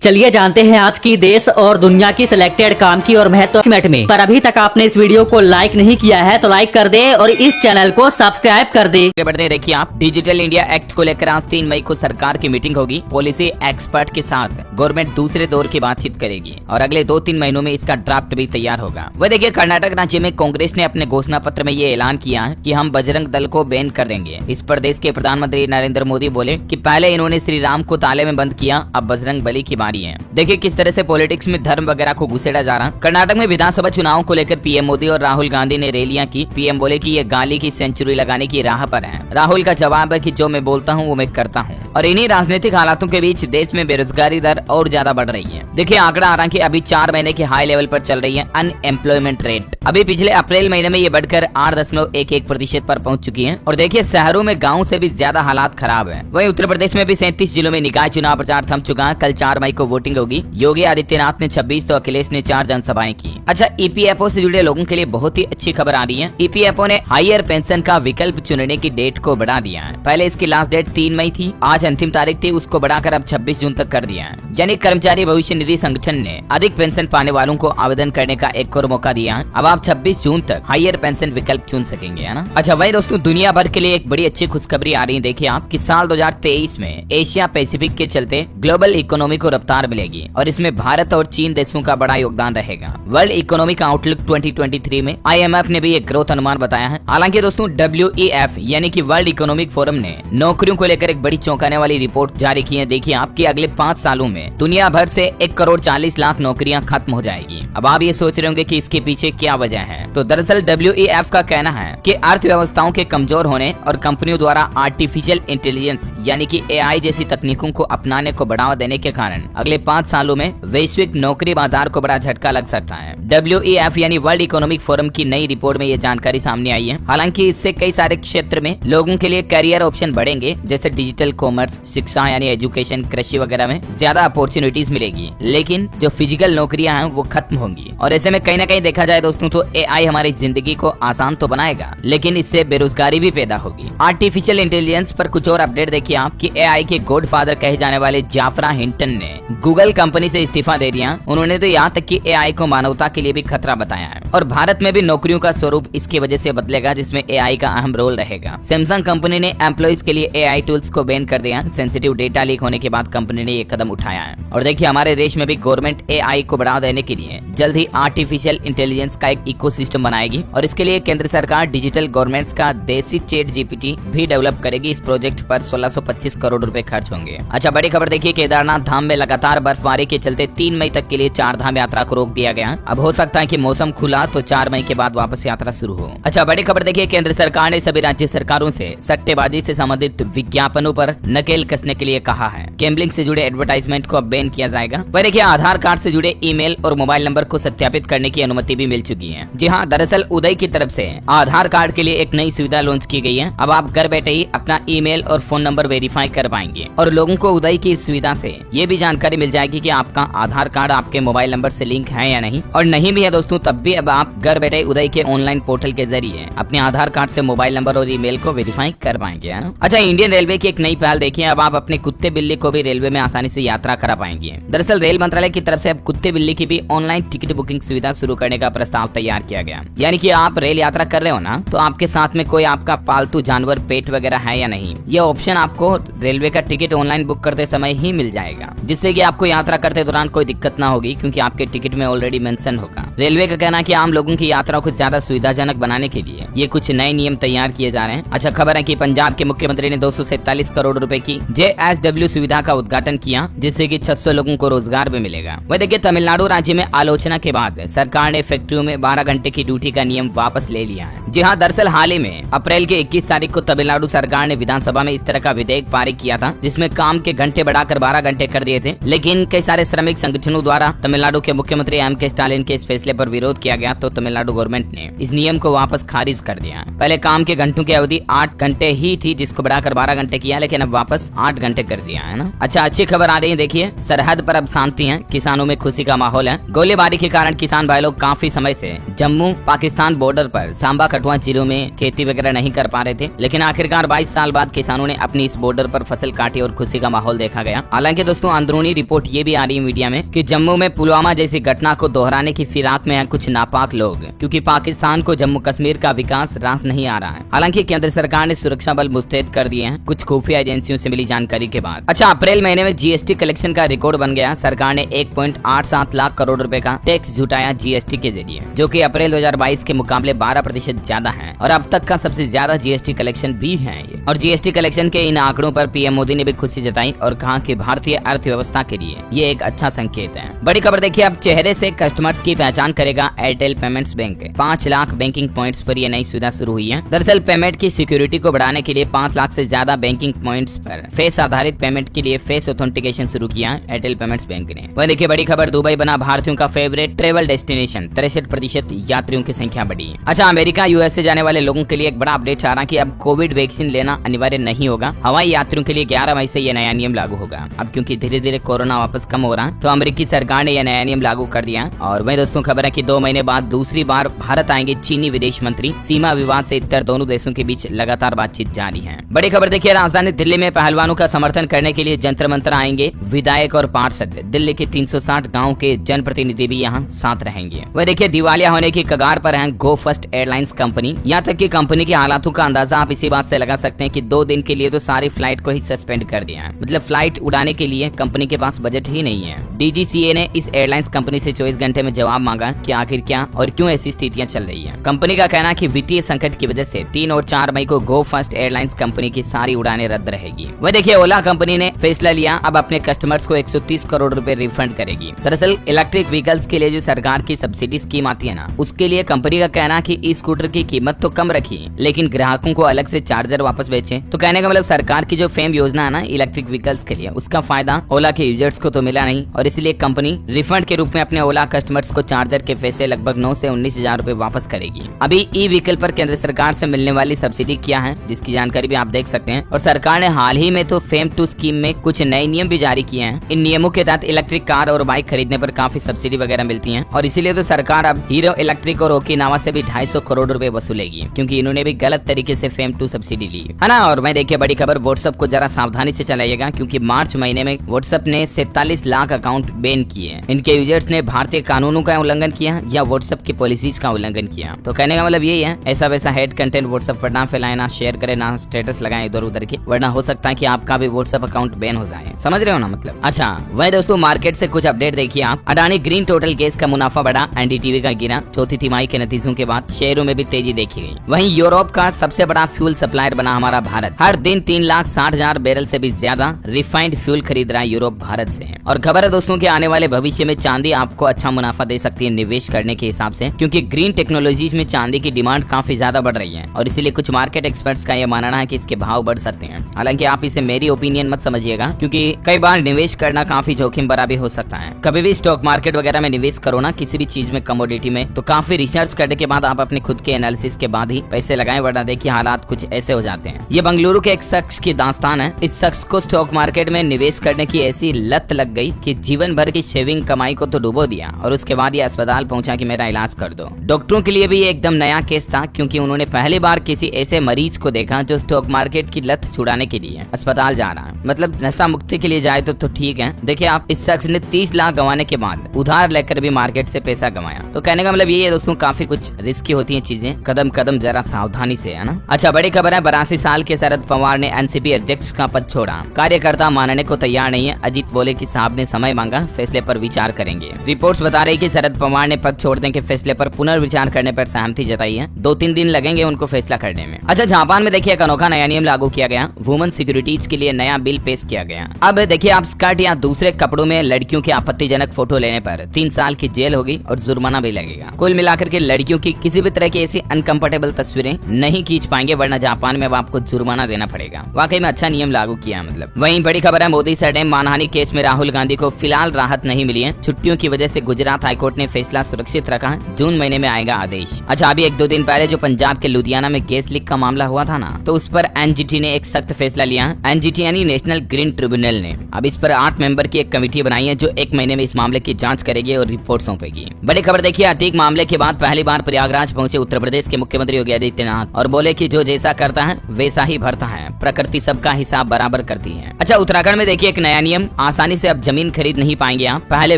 चलिए जानते हैं आज की देश और दुनिया की सिलेक्टेड काम की और महत्व में। पर अभी तक आपने इस वीडियो को लाइक नहीं किया है तो लाइक कर दे और इस चैनल को सब्सक्राइब कर दे। बढ़ते देखिए आप, डिजिटल इंडिया एक्ट को लेकर आज 3 मई को सरकार की मीटिंग होगी। पॉलिसी एक्सपर्ट के साथ गवर्नमेंट दूसरे दौर की बातचीत करेगी और अगले 2-3 महीनों में इसका ड्राफ्ट भी तैयार होगा। वह देखिए, कर्नाटक राज्य में कांग्रेस ने अपने घोषणा पत्र में ये ऐलान किया है कि हम बजरंग दल को बैन कर देंगे। इस पर देश के प्रधानमंत्री नरेंद्र मोदी बोले कि पहले इन्होंने श्री राम को ताले में बंद किया, अब बजरंग बली की बारी है। देखिए किस तरह से पॉलिटिक्स में धर्म वगैरह को घुसेड़ा जा रहा। कर्नाटक में विधानसभा चुनाव को लेकर पीएम मोदी और राहुल गांधी ने रैलियां की। पीएम बोले कि ये गाली की सेंचुरी लगाने की राह पर है। राहुल का जवाब है कि जो मैं बोलता हूँ वो मैं करता हूँ। और इन्हीं राजनीतिक हालातों के बीच देश में बेरोजगारी दर और ज्यादा बढ़ रही है। देखिए आंकड़ा आ रहा है कि अभी 4 महीने के हाई लेवल पर चल रही है अनएम्प्लॉयमेंट रेट। अभी पिछले अप्रैल महीने में ये बढ़कर 8.11% पर पहुंच चुकी है। और देखिए शहरों में गाँव से भी ज्यादा हालात खराब है। वहीं उत्तर प्रदेश में भी 37 जिलों में निकाय चुनाव प्रचार थम चुका है। कल 4 मई को वोटिंग होगी। योगी आदित्यनाथ ने 26 तो अखिलेश ने 4 जनसभाएं की। अच्छा, ईपीएफओ से जुड़े लोगों के लिए बहुत ही अच्छी खबर आ रही है। ईपीएफओ ने हायर पेंशन का विकल्प चुनने की डेट को बढ़ा दिया है। पहले इसकी लास्ट डेट 3 मई थी, आज अंतिम तारीख थी, उसको बढ़ाकर अब 26 जून तक कर दिया है। यानी कर्मचारी भविष्य निधि संगठन ने अधिक पेंशन पाने वालों को आवेदन करने का एक और मौका दिया है। अब आप 26 जून तक हायर पेंशन विकल्प चुन सकेंगे, है ना। अच्छा वही दोस्तों, दुनिया भर के लिए एक बड़ी अच्छी खुशखबरी आ रही है। देखिए आप कि साल 2023 में एशिया पैसिफिक के चलते ग्लोबल इकोनॉमी को रफ्तार मिलेगी और इसमें भारत और चीन देशों का बड़ा योगदान रहेगा। वर्ल्ड इकोनॉमिक आउटलुक 2023 में IMF ने भी एक ग्रोथ अनुमान बताया है। हालांकि दोस्तों WEF यानी कि वर्ल्ड इकोनॉमिक फोरम ने नौकरियों को लेकर एक बड़ी चौंकाने वाली रिपोर्ट जारी की है। देखिए आपकी अगले 5 सालों में दुनिया भर से 1,40,00,000 नौकरियां खत्म हो जाएगी। अब आप ये सोच रहे होंगे कि इसके पीछे क्या वजह है। तो दरअसल WEF का कहना है कि अर्थव्यवस्थाओं के कमजोर होने और कंपनियों द्वारा आर्टिफिशियल इंटेलिजेंस यानी कि AI जैसी तकनीकों को अपनाने को बढ़ावा देने के कारण अगले 5 सालों में वैश्विक नौकरी बाजार को बड़ा झटका लग सकता है। WEF यानी वर्ल्ड इकोनॉमिक फोरम की नई रिपोर्ट में ये जानकारी सामने आई है। हालांकि इससे कई सारे क्षेत्र में लोगों के लिए करियर ऑप्शन बढ़ेंगे, जैसे डिजिटल कॉमर्स, शिक्षा यानी एजुकेशन, कृषि वगैरह में ज्यादा अपॉर्चुनिटीज मिलेगी। लेकिन जो फिजिकल नौकरियां हैं वो खत्म होंगी। और ऐसे में कहीं ना कहीं देखा जाए दोस्तों तो AI हमारी जिंदगी को आसान तो बनाएगा, लेकिन इससे बेरोजगारी भी पैदा होगी। आर्टिफिशियल इंटेलिजेंस पर कुछ और अपडेट देखिए आप कि AI के गॉडफादर कहे जाने वाले जाफरा हिंटन ने गूगल कंपनी से इस्तीफा दे दिया। उन्होंने तो यहाँ तक कि AI को मानवता के लिए भी खतरा बताया है। और भारत में भी नौकरियों का स्वरूप इसकी वजह से बदलेगा, जिसमें AI का अहम रोल रहेगा। सैमसंग कंपनी ने एम्प्लॉइज के लिए AI टूल्स को बैन कर दिया। सेंसिटिव डेटा लीक होने के बाद कंपनी ने ये कदम उठाया है। और देखिए हमारे देश में भी गवर्नमेंट AI को बढ़ावा देने के लिए जल्द ही आर्टिफिशियल इंटेलिजेंस का एक इकोसिस्टम बनाएगी और इसके लिए केंद्र सरकार डिजिटल गवर्नमेंट्स का देसी चैट GPT भी डेवलप करेगी। इस प्रोजेक्ट पर 1625 करोड़ रुपए खर्च होंगे। अच्छा बड़ी खबर देखिए, केदारनाथ धाम में लगातार बर्फबारी के चलते 3 मई तक के लिए 4 धाम यात्रा को रोक दिया गया। अब हो सकता है कि मौसम खुला तो 4 मई के बाद वापस यात्रा शुरू हो। अच्छा बड़ी खबर देखिए, केंद्र सरकार ने सभी राज्य सरकारों से सट्टेबाजी से संबंधित विज्ञापनों पर नकेल कसने के लिए कहा है। गैम्बलिंग से जुड़े एडवर्टाइजमेंट को अब बैन किया जाएगा। वह देखिए आधार कार्ड से जुड़े ईमेल और मोबाइल नंबर को सत्यापित करने की अनुमति भी मिल चुकी है। जी हाँ, दरअसल उदय की तरफ से आधार कार्ड के लिए एक नई सुविधा लॉन्च की गई है। अब आप घर बैठे ही अपना ईमेल और फोन नंबर वेरीफाई कर पाएंगे और लोगों को उदय की इस सुविधा से ये भी जानकारी मिल जाएगी कि आपका आधार कार्ड आपके मोबाइल नंबर से लिंक है या नहीं। और नहीं भी है दोस्तों तब भी अब आप घर बैठे उदय के ऑनलाइन पोर्टल के जरिए अपने आधार कार्ड से मोबाइल नंबर और ईमेल को वेरीफाई कर पाएंगे। अच्छा, इंडियन रेलवे की एक नई पहल देखिए, अब आप अपने कुत्ते बिल्ली को भी रेलवे में आसानी से यात्रा करा पाएंगे। दरअसल रेल मंत्रालय की तरफ से अब कुत्ते बिल्ली की भी ऑनलाइन टिकट बुकिंग सुविधा शुरू करने का प्रस्ताव तैयार किया गया। यानी कि आप रेल यात्रा कर रहे हो ना, तो आपके साथ में कोई आपका पालतू जानवर, पेट वगैरह है या नहीं, ये ऑप्शन आपको रेलवे का टिकट ऑनलाइन बुक करते समय ही मिल जाएगा, जिससे कि आपको यात्रा करते दौरान कोई दिक्कत ना होगी, क्योंकि आपके टिकट में ऑलरेडी मेंशन होगा। रेलवे का कहना है कि आम लोगों की यात्रा को ज्यादा सुविधाजनक बनाने के लिए ये कुछ नए नियम तैयार किए जा रहे हैं। अच्छा खबर है कि पंजाब के मुख्यमंत्री ने 247 करोड़ रुपए की JSW सुविधा का उद्घाटन किया, जिससे कि 600 लोगों को रोजगार भी मिलेगा। वह देखिए तमिलनाडु राज्य में आलोचना के बाद सरकार ने फैक्ट्रियों में 12 घंटे की ड्यूटी का नियम वापस ले लिया है। जी हाँ, दरअसल हाल ही में अप्रैल के 21 तारीख को तमिलनाडु सरकार ने विधानसभा में इस तरह का विधेयक पारित किया था, जिसमें काम के घंटे बढ़ाकर 12 घंटे कर दिए थे। लेकिन कई सारे श्रमिक संगठनों द्वारा तमिलनाडु के मुख्यमंत्री M.K. स्टालिन के इस फैसले पर विरोध किया गया, तो तमिलनाडु गवर्नमेंट ने इस नियम को वापस खारिज कर दिया। पहले काम के घंटों की अवधि 8 घंटे ही थी, जिसको बढ़ाकर 12 घंटे किया, लेकिन अब वापस 8 घंटे कर दिया है ना। अच्छा अच्छी खबर आ रही है, देखिए सरहद पर अब शांति है, किसानों में खुशी का माहौल है। गोलीबारी के कारण किसान भाई लोग काफी समय से जम्मू पाकिस्तान बॉर्डर पर सांबा कठुआ जिलों में खेती वगैरह नहीं कर पा रहे थे, लेकिन आखिरकार 22 साल बाद किसानों ने अपनी इस बॉर्डर पर फसल काटी और खुशी का माहौल देखा गया। हालांकि दोस्तों अंदरूनी रिपोर्ट ये भी आ रही है मीडिया में कि जम्मू में पुलवामा जैसी घटना को दोहराने की फिराक में है कुछ नापाक लोग, क्योंकि पाकिस्तान को जम्मू कश्मीर का विकास रास नहीं आ रहा है। हालांकि केंद्र सरकार ने सुरक्षा बल मुस्तैद कर दिए हैं कुछ खुफिया एजेंसियों से मिली जानकारी के बाद। अच्छा, अप्रैल महीने में जीएसटी कलेक्शन का रिकॉर्ड बन गया। सरकार ने 1.87 लाख करोड़ रुपए का टैक्स जुटाया जीएसटी के जरिए, जो कि अप्रैल 2022 के मुकाबले 12% ज्यादा है और अब तक का सबसे ज्यादा जीएसटी कलेक्शन भी है ये। और जीएसटी कलेक्शन के इन आंकड़ों पर पीएम मोदी ने भी खुशी जताई और कहा कि भारतीय अर्थव्यवस्था के लिए ये एक अच्छा संकेत है। बड़ी खबर देखिए, अब चेहरे से कस्टमर्स की पहचान करेगा Airtel payments bank. 5 lakh banking points पर यह नई सुविधा शुरू हुई है। दरअसल पेमेंट की सिक्योरिटी को बढ़ाने के लिए 5 लाख से ज्यादा बैंकिंग पॉइंट्स पर फेस आधारित पेमेंट के लिए फेस ऑथेंटिकेशन शुरू किया एयरटेल पेमेंट्स बैंक ने। वह देखिए बड़ी खबर, दुबई बना भारतीयों का फेवरेट ट्रेवल डेस्टिनेशन। 63% यात्रियों की संख्या बढ़ी। अच्छा, अमेरिका यूएस से जाने वाले लोगों के लिए एक बड़ा अपडेट आ रहा कि अब कोविड वैक्सीन लेना अनिवार्य नहीं होगा। हवाई यात्रियों के लिए 11 मई से यह नया नियम लागू होगा। अब क्योंकि धीरे धीरे कोरोना वापस कम हो रहा है तो अमेरिकी सरकार ने यह नया नियम लागू कर दिया। और वही दोस्तों खबर है कि 2 महीने बाद दूसरी बार भारत आएंगे चीनी विदेश मंत्री। सीमा विवाद से इतर दोनों देशों के बीच लगातार बातचीत जारी है। बड़ी खबर देखिए, राजधानी दिल्ली में पहलवानों का समर्थन करने के लिए जंतर मंतर आएंगे विधायक और पार्षद। दिल्ली के 360 गाँव के जनप्रतिनिधि भी यहाँ साथ रहेंगे। वह देखिए दिवालिया होने की कगार पर है गो फर्स्ट एयरलाइंस कंपनी। यहाँ तक कि कंपनी के हालातों का अंदाजा आप इसी बात से लगा सकते हैं कि 2 दिन के लिए तो सारी फ्लाइट को ही सस्पेंड कर दिया है। मतलब फ्लाइट उड़ाने के लिए कंपनी के पास बजट ही नहीं है। डीजीसीए ने इस एयरलाइंस कंपनी से 24 घंटे में जवाब मांगा कि आखिर क्या और क्यों ऐसी स्थितियां चल रही है। कंपनी का कहना है कि वित्तीय संकट की वजह से 3 और 4 मई को गो फर्स्ट एयरलाइंस कंपनी की सारी उड़ानें रद्द रहेगी। वह देखिए ओला कंपनी ने फैसला लिया, अब अपने कस्टमर्स को 130 करोड़ रुपए रिफंड करेगी। दरअसल इलेक्ट्रिक व्हीकल्स के लिए जो सरकार की सब्सिडी स्कीम आती है ना, उसके लिए कंपनी का कहना है कि ई स्कूटर की कीमत तो कम रखी लेकिन ग्राहकों को अलग से चार्जर वापस बेचे। तो कहने का मतलब सरकार की जो फेम योजना है ना इलेक्ट्रिक व्हीकल्स के लिए, उसका फायदा ओला के यूजर्स को तो मिला नहीं और इसलिए कंपनी रिफंड के रूप में अपने ओला कस्टमर्स को चार्जर के पैसे लगभग 9 से 19 हजार रूपए वापस करेगी। अभी ई व्हीकल पर केंद्र सरकार से मिलने वाली सब्सिडी क्या है जिसकी जानकारी भी आप देख सकते हैं। और सरकार ने हाल ही में तो फेम 2 स्कीम में कुछ नए नियम भी जारी किए हैं। इन नियमों के तहत इलेक्ट्रिक कार और बाइक खरीदने पर काफी सब्सिडी वगैरह मिलती है और इसीलिए तो सरकार अब हीरो इलेक्ट्रिक और ओकिनावा से भी 250 करोड़ रुपए वसूलेगी, क्योंकि इन्होंने भी गलत तरीके से फेम 2 सब्सिडी ली है ना। और मैं देखिए बड़ी खबर, व्हाट्सएप को जरा सावधानी से चलाइएगा, क्योंकि मार्च महीने में व्हाट्सएप ने 47 लाख अकाउंट बैन किए। इनके यूजर्स ने भारतीय कानूनों का उल्लंघन किया या व्हाट्सएप की पॉलिसीज का उल्लंघन किया। तो कहने का मतलब यही है, ऐसा वैसा हेड कंटेंट व्हाट्सएप पर ना फैलाएं, ना शेयर करें, ना स्टेटस लगाएं इधर उधर के, वरना हो सकता है कि आपका भी व्हाट्सएप अकाउंट बैन हो जाए। समझ रहे हो ना मतलब। अच्छा वह दोस्तों मार्केट से कुछ अपडेट देखिए आप। अडानी ग्रीन टोटल गैस का मुनाफा बढ़ा, एनडीटीवी का गिरा। चौथी तिमाही के नतीजों के बाद शेयरों में भी तेजी देखी गई। वहीं यूरोप का सबसे बड़ा फ्यूल सप्लायर बना हमारा भारत। हर दिन 3,60,000 बैरल से भी ज्यादा रिफाइंड फ्यूल खरीद रहा है यूरोप भारत से। और खबर है दोस्तों कि आने वाले भविष्य में चांदी आपको अच्छा मुनाफा दे सकती है निवेश करने के हिसाब से, क्योंकि ग्रीन टेक्नोलॉजीज में चांदी की डिमांड काफी ज्यादा बढ़ रही है और इसीलिए कुछ मार्केट एक्सपर्ट्स का यह मानना है कि इसके भाव बढ़ सकते हैं। हालांकि आप इसे मेरी ओपिनियन मत समझिएगा, क्योंकि कई बार निवेश करना काफी जोखिम भरा भी हो सकता है। कभी भी स्टॉक मार्केट वगैरह में निवेश करो ना, किसी भी चीज में, कमोडिटी में, तो काफी रिसर्च करने के बाद आप अपने खुद के एनालिसिस के बाद ही पैसे लगाएं, वरना देखिए हालात कुछ ऐसे हो जाते हैं। ये बंगलुरु के एक शख्स की दास्तान है। इस शख्स को स्टॉक मार्केट में निवेश करने की ऐसी लत लग गई कि जीवन भर की सेविंग कमाई को तो डुबो दिया और उसके बाद ये अस्पताल पहुंचा कि मेरा इलाज कर दो। डॉक्टरों के लिए भी ये एकदम नया केस था, क्योंकि उन्होंने पहली बार किसी ऐसे मरीज को देखा जो स्टॉक मार्केट की लत छुड़ाने के लिए अस्पताल जा रहा है। मतलब नशा मुक्ति के लिए जाए तो ठीक है। देखिए आप, इस शख्स ने 30 लाख गंवाने के बाद उधार लेकर भी मार्केट से पैसा गंवाया। तो कहने का मतलब ये है दोस्तों, काफी कुछ रिस्की होती है चीजें, कदम कदम जरा सावधानी से, है ना। अच्छा बड़ी खबर है, 82 साल के शरद पवार ने एनसीपी अध्यक्ष का पद छोड़ा। कार्यकर्ता मानने को तैयार नहीं है। अजीत बोले कि साहब ने समय मांगा, फैसले पर विचार करेंगे। रिपोर्ट्स बता रही कि शरद पवार ने पद छोड़ने के फैसले पर पुनर्विचार करने पर सहमति जताई है। 2-3 दिन लगेंगे उनको फैसला करने में। अच्छा जापान में देखिए एक अनोखा नया नियम लागू किया गया। वुमेन सिक्योरिटीज के लिए नया बिल पेश किया गया। अब देखिए आप, स्कर्ट या दूसरे कपड़ों में लड़कियों की आपत्तिजनक फोटो लेने पर 3 साल की जेल होगी और जुर्माना भी लगेगा। कुल मिलाकर के लड़कियों की किसी भी तरह की ऐसी अनकंफर्टेबल तस्वीरें नहीं खींच पाएंगे, वरना जापान में आपको जुर्माना देना पड़ेगा। वाकई में अच्छा नियम लागू किया है मतलब। वहीं बड़ी खबर है, मोदी सरनेम मानहानि केस में राहुल गांधी को फिलहाल राहत नहीं मिली है। छुट्टियों की वजह से गुजरात हाईकोर्ट ने फैसला सुरक्षित रखा है। जून महीने में आएगा आदेश। अच्छा अभी 1-2 दिन पहले जो पंजाब के लुधियाना में गैस लीक का मामला हुआ था ना, तो उस पर एनजीटी ने एक सख्त फैसला लिया। एनजीटी यानी नेशनल ग्रीन ट्रिब्यूनल ने अब इस पर 8 मेंबर की एक कमेटी बनाई है जो 1 महीने में इस मामले की जांच करेगी और रिपोर्ट सौंपेगी। बड़ी खबर देखिए, अतीक मामले के बाद पहली बार प्रयागराज पहुंचे उत्तर प्रदेश के मुख्यमंत्री योगी आदित्यनाथ और बोले कि जो जैसा करता है वैसा ही भरता है, प्रकृति सबका हिसाब बराबर बराबर कर दी है। अच्छा, उत्तराखंड में देखिए एक नया नियम, आसानी से अब जमीन खरीद नहीं पाएंगे आप, पहले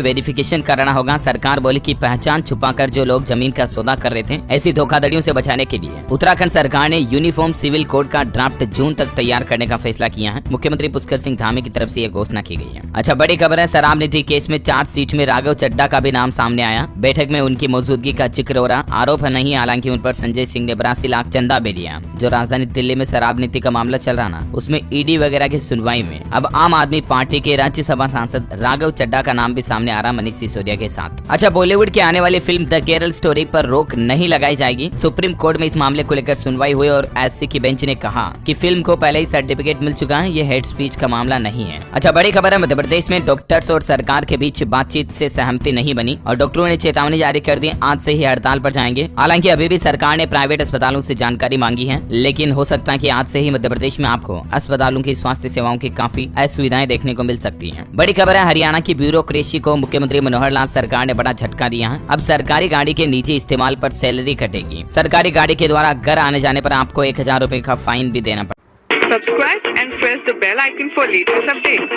वेरिफिकेशन कराना होगा। सरकार बोली कि पहचान छुपाकर जो लोग जमीन का सौदा कर रहे थे, ऐसी धोखाधड़ियों से बचाने के लिए उत्तराखंड सरकार ने यूनिफॉर्म सिविल कोड का ड्राफ्ट जून तक तैयार करने का फैसला किया है। मुख्यमंत्री पुष्कर सिंह धामी की तरफ से यह घोषणा की गई है। अच्छा, बड़ी खबर है, शराब नीति केस में चार्जशीट में राघव चड्ढा का भी नाम सामने आया। बैठक में उनकी मौजूदगी का जिक्र हो रहा, आरोप है नहीं, हालांकि उन पर संजय सिंह ने 82 लाख चंदा भी लिया। जो राजधानी दिल्ली में शराब नीति का मामला चल रहा ना, उसमें ईडी वगैरह की सुनवाई में अब आम आदमी पार्टी के राज्यसभा सांसद राघव चड्ढा का नाम भी सामने आ रहा मनीष सिसोदिया के साथ। अच्छा, बॉलीवुड की आने वाली फिल्म द केरल स्टोरी पर रोक नहीं लगाई जाएगी। सुप्रीम कोर्ट में इस मामले को लेकर सुनवाई हुई और एससी की बेंच ने कहा कि फिल्म को पहले ही सर्टिफिकेट मिल चुका है, ये हेड स्पीच का मामला नहीं है। अच्छा, बड़ी खबर है, मध्य प्रदेश में डॉक्टर्स और सरकार के बीच बातचीत से सहमति नहीं बनी और डॉक्टरों ने चेतावनी जारी कर दी, आज से ही हड़ताल पर जाएंगे। हालांकि अभी भी सरकार ने प्राइवेट अस्पतालों से जानकारी मांगी है, लेकिन हो सकता है कि आज से ही मध्य प्रदेश में आपको अस्पतालों की स्वास्थ्य सेवाओं की काफी असुविधाएं देखने को मिल सकती हैं। बड़ी खबर है, हरियाणा की ब्यूरोक्रेसी को मुख्यमंत्री मनोहर लाल सरकार ने बड़ा झटका दिया है। अब सरकारी गाड़ी के निजी इस्तेमाल पर सैलरी कटेगी। सरकारी गाड़ी के द्वारा घर आने जाने पर आपको 1000 रुपए का फाइन भी देना पड़ेगा। Subscribe and press the bell icon for latest update.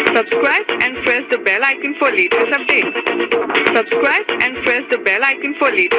Subscribe and press the bell icon for latest update. Subscribe and press the bell icon for latest